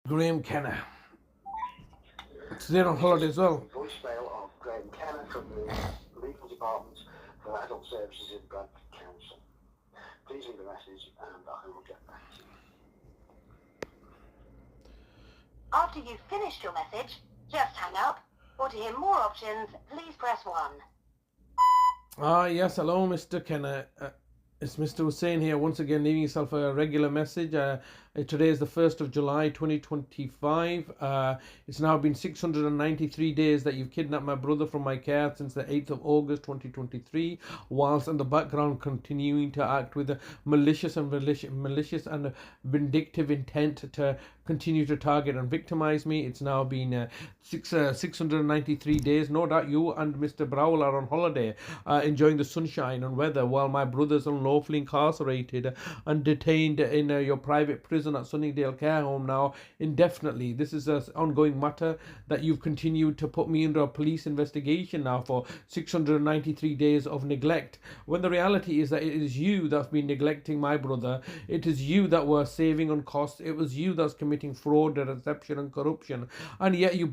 Graeme Kenna. Today on holiday as well. Voicemail of Graeme Kenna from the Legal Department for Adult Services in Bradford Council. Please leave a message and I will get back to you. After you've finished your message, just hang up. Or to hear more options, please press 1. Yes, hello, Mr. Kenna. It's Mr. Hussain here, once again leaving yourself a regular message. Today is the 1st of July 2025. It's now been 693 days that you've kidnapped my brother from my care since the 8th of August 2023, whilst in the background continuing to act with a malicious and vindictive intent to continue to target and victimize me. It's now been 693 days. No doubt you and Mr. Browell are on holiday, enjoying the sunshine and weather, while my brother's unlawfully incarcerated and detained in your private prison at Sunningdale Care Home now indefinitely. This is an ongoing matter that you've continued to put me under a police investigation now for 693 days of neglect, when the reality is that it is you that's been neglecting my brother. It is you that were saving on costs. It was you that's committing fraud, deception and corruption, and yet you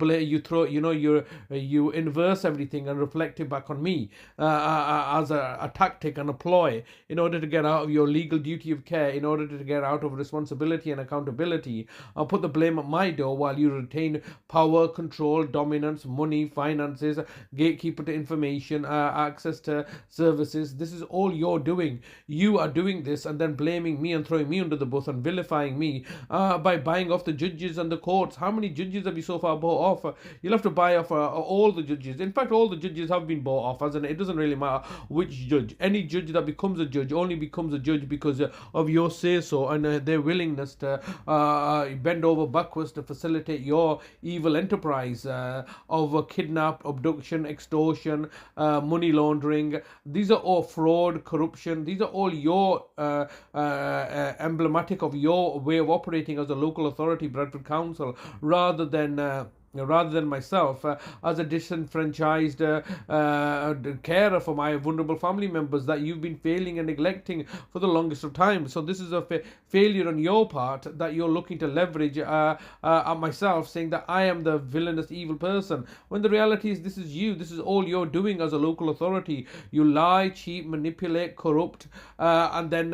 inverse everything and reflect it back on me as a tactic and a ploy in order to get out of your legal duty of care, in order to get out of responsibility and accountability. I'll put the blame at my door while you retain power, control, dominance, money, finances, gatekeeper to information, access to services. This is all you're doing. You are doing this and then blaming me and throwing me under the bus and vilifying me by buying off the judges and the courts. How many judges have you so far bought off? You'll have to buy off all the judges. In fact, all the judges have been bought off, as in it doesn't really matter which judge. Any judge that becomes a judge only becomes a judge because of your say-so and their willingness to bend over backwards to facilitate your evil enterprise of kidnap, abduction, extortion, money laundering. These are all fraud, corruption. These are all your emblematic of your way of operating as a local authority, Bradford Council, rather than myself as a disenfranchised carer for my vulnerable family members that you've been failing and neglecting for the longest of time. So this is a failure on your part that you're looking to leverage at myself, saying that I am the villainous evil person, when the reality is this is you. This is all you're doing as a local authority. You lie, cheat, manipulate, corrupt, and then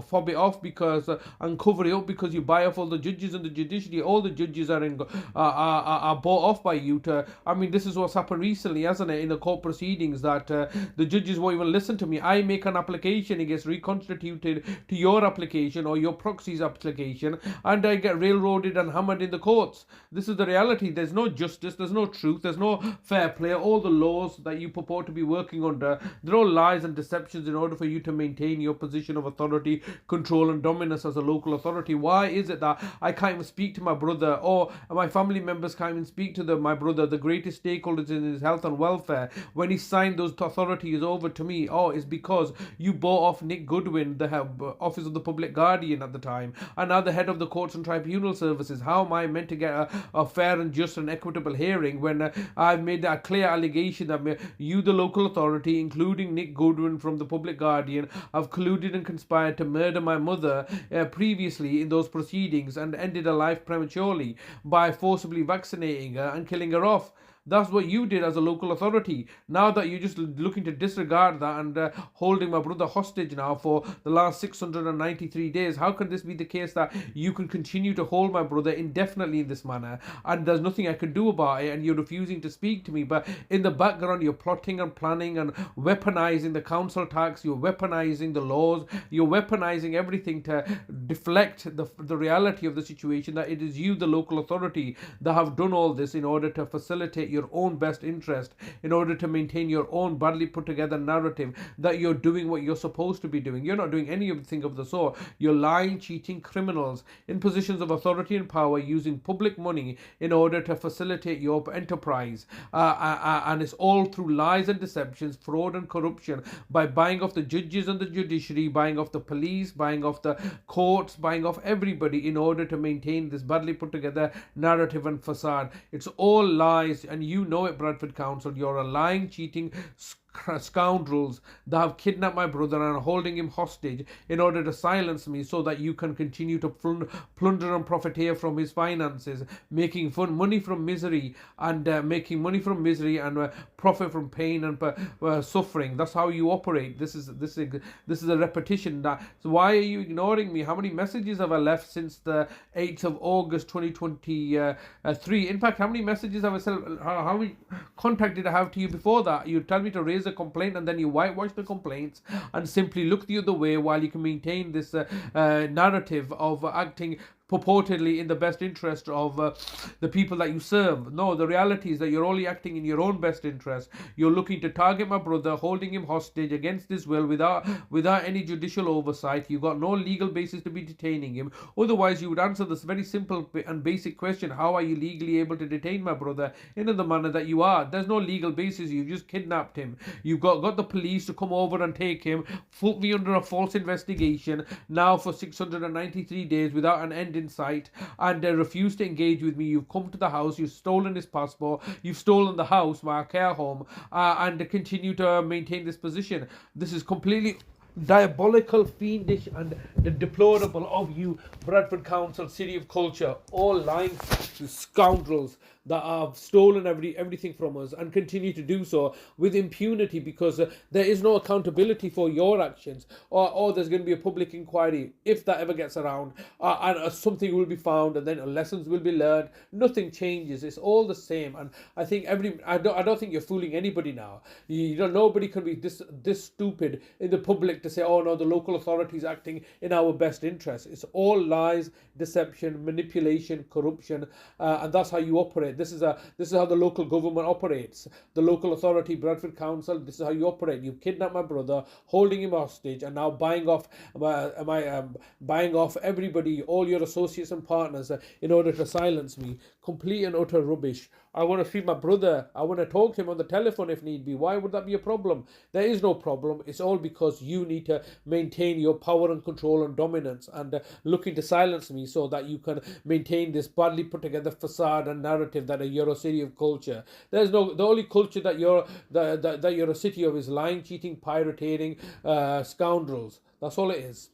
fob it off because and cover it up because you buy off all the judges and the judiciary. All the judges are bought off by you to. I mean, this is what's happened recently, hasn't it, in the court proceedings, that the judges won't even listen to me. I make an application, it gets reconstituted to your application or your proxy's application, and I get railroaded and hammered in the courts. This is the reality. There's no justice, there's no truth, there's no fair play. All the laws that you purport to be working under, they're all lies and deceptions in order for you to maintain your position of authority, control and dominance as a local authority. Why is it that I can't even speak to my brother, or my family members can't even speak to my brother, the greatest stakeholders in his health and welfare, when he signed those authorities over to me? Oh, it's because you bought off Nick Goodwin, the Office of the Public Guardian at the time, and now the head of the Courts and Tribunal Services. How am I meant to get a fair and just and equitable hearing when I've made a clear allegation that you, the local authority, including Nick Goodwin from the Public Guardian, have colluded and conspired to murder my mother previously in those proceedings and ended her life prematurely by forcibly vaccinating her and killing her off? That's what you did as a local authority. Now that you're just looking to disregard that and holding my brother hostage now for the last 693 days, how can this be the case that you can continue to hold my brother indefinitely in this manner and there's nothing I can do about it, and you're refusing to speak to me, but in the background you're plotting and planning and weaponizing the council tax, you're weaponizing the laws, you're weaponizing everything to deflect the reality of the situation, that it is you, the local authority, that have done all this in order to facilitate your own best interest, in order to maintain your own badly put together narrative that you're doing what you're supposed to be doing. You're not doing anything of the sort. You're lying, cheating criminals in positions of authority and power, using public money in order to facilitate your enterprise, and it's all through lies and deceptions, fraud and corruption, by buying off the judges and the judiciary, buying off the police, buying off the courts, buying off everybody in order to maintain this badly put together narrative and facade. It's all lies, and you know it, Bradford Council. You're a lying, cheating, scoundrels that have kidnapped my brother and are holding him hostage in order to silence me so that you can continue to plunder and profiteer from his finances, making money from misery and profit from pain and suffering. That's how you operate. This is a repetition. So why are you ignoring me? How many messages have I left since the 8th of August 2023? In fact, how many messages have I sent? How many contact did I have to you before that? You tell me to raise a complaint and then you whitewash the complaints and simply look the other way while you can maintain this narrative of acting purportedly in the best interest of the people that you serve. No, the reality is that you're only acting in your own best interest. You're looking to target my brother, holding him hostage against his will without any judicial oversight. You've got no legal basis to be detaining him. Otherwise, you would answer this very simple and basic question: how are you legally able to detain my brother in the manner that you are? There's no legal basis. You've just kidnapped him. You've got the police to come over and take him, put me under a false investigation now for 693 days without an end in sight, and refuse to engage with me. You've come to the house, you've stolen his passport, you've stolen the house, my care home, and continue to maintain this position. This is completely diabolical, fiendish, and deplorable of you, Bradford Council, City of Culture, all lying scoundrels that have stolen everything from us and continue to do so with impunity, because there is no accountability for your actions, or there's going to be a public inquiry if that ever gets around, and something will be found, and then lessons will be learned. Nothing changes. It's all the same. And I think I don't think you're fooling anybody now. Nobody can be this stupid in the public to say, oh no, the local authorities acting in our best interest. It's all lies, deception, manipulation, corruption, and that's how you operate. This is how the local government operates. The local authority, Bradford Council, this is how you operate. You've kidnapped my brother, holding him hostage, and now buying off everybody, all your associates and partners, in order to silence me. Complete and utter rubbish. I want to see my brother. I want to talk to him on the telephone if need be. Why would that be a problem? There is no problem. It's all because you need to maintain your power and control and dominance, and looking to silence me so that you can maintain this badly put together facade and narrative that you're a city of culture. The only culture that you're a city of is lying, cheating, pirating, scoundrels. That's all it is.